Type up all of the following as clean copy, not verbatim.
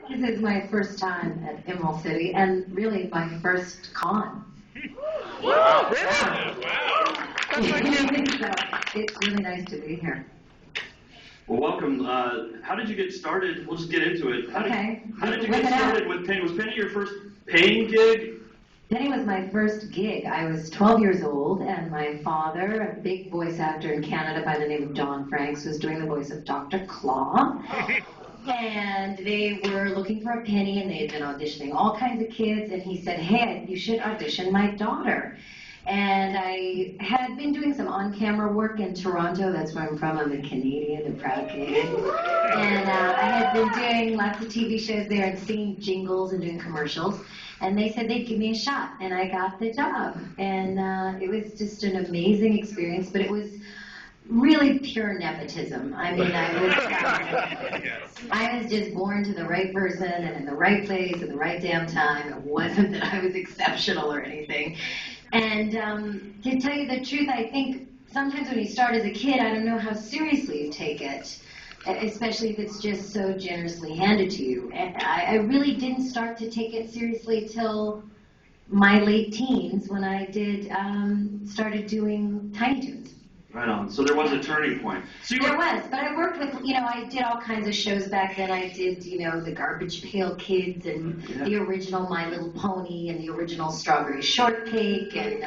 This is my first time at Emerald City, and really my first con. Wow! Really? Wow! So it's really nice to be here. Well, welcome. How did you get started? We'll just get into it. How did you get Whip it started out. with Penny? Was Penny your first paying gig? Penny was my first gig. I was 12 years old, and my father, a big voice actor in Canada by the name of Don Franks, was doing the voice of Dr. Claw. And they were looking for a Penny, and they had been auditioning all kinds of kids, and he said, hey, you should audition my daughter. And I had been doing some on-camera work in Toronto. That's where I'm from. I'm a Canadian, a proud Canadian. And I had been doing lots of TV shows there and singing jingles and doing commercials. And they said they'd give me a shot, and I got the job. And it was just an amazing experience, but it was really pure nepotism. I mean, I was just born to the right person and in the right place at the right damn time. It wasn't that I was exceptional or anything. And to tell you the truth, I think sometimes when you start as a kid, I don't know how seriously you take it, especially if it's just so generously handed to you. And I really didn't start to take it seriously till my late teens when I started doing Tiny Toons. Right on. So there was a turning point. So There was, but I worked with, I did all kinds of shows back then. I did, the Garbage Pail Kids and the original My Little Pony and the original Strawberry Shortcake and,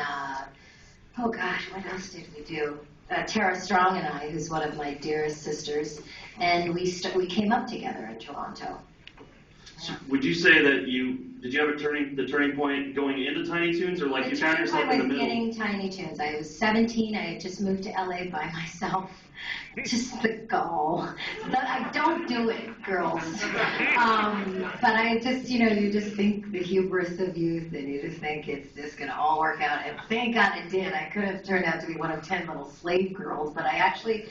oh gosh, what else did we do? Tara Strong and I, who's one of my dearest sisters, and we came up together in Toronto. So would you say that did you have the turning point going into Tiny Toons, or you found yourself in the middle? I was getting Tiny Toons. I was 17. I had just moved to LA by myself. Just the gall. But I don't do it, girls. But I just, you just think the hubris of youth, and you just think it's just going to all work out. And thank God it did. I could have turned out to be one of 10 little slave girls, but I actually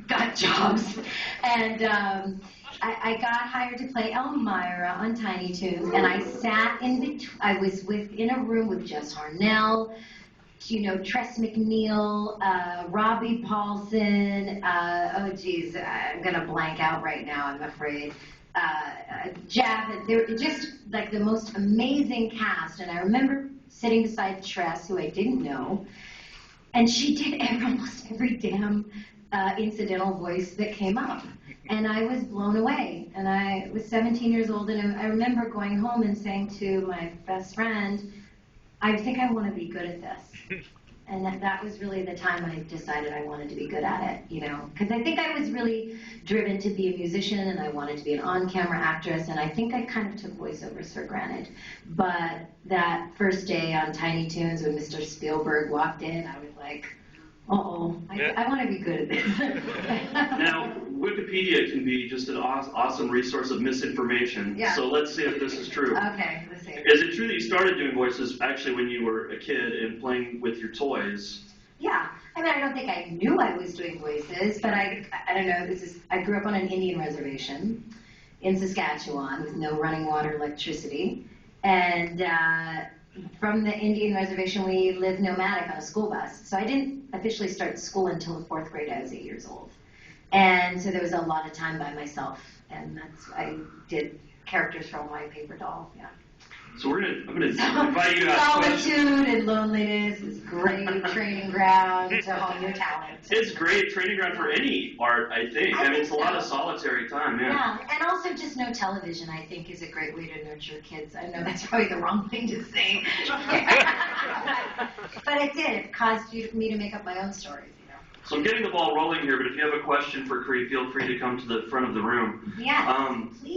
got jobs. And I got hired to play Elmira on Tiny Toons, and I sat I was in a room with Jess Harnell, Tress McNeil, Robbie Paulson, oh geez, I'm gonna blank out right now, I'm afraid. Jeff, they were just like the most amazing cast, and I remember sitting beside Tress, who I didn't know, and she did almost every damn incidental voice that came up. And I was blown away. And I was 17 years old, and I remember going home and saying to my best friend, I think I want to be good at this. And that was really the time I decided I wanted to be good at it, Because I think I was really driven to be a musician, and I wanted to be an on-camera actress, and I think I kind of took voiceovers for granted. But that first day on Tiny Toons when Mr. Spielberg walked in, I was like, uh-oh, I want to be good at this. Now, Wikipedia can be just an awesome resource of misinformation. Yeah. So let's see if this is true. Okay, let's see. Is it true that you started doing voices actually when you were a kid and playing with your toys? Yeah. I mean, I don't think I knew I was doing voices, but I don't know, I grew up on an Indian reservation in Saskatchewan with no running water, electricity. And from the Indian reservation, we lived nomadic on a school bus. So I didn't officially start school until the 4th grade. I was 8 years old. And so there was a lot of time by myself. And I did characters from my paper doll, yeah. So I'm going to invite you to ask questions. Solitude and loneliness is great training ground to hone your talent. It's great training ground for any art, I think. I mean, it's a lot of solitary time, Yeah, and also just no television, I think, is a great way to nurture kids. I know that's probably the wrong thing to say. But it did. It caused me to make up my own stories, So I'm getting the ball rolling here, but if you have a question for Cree, feel free to come to the front of the room. Yes, please.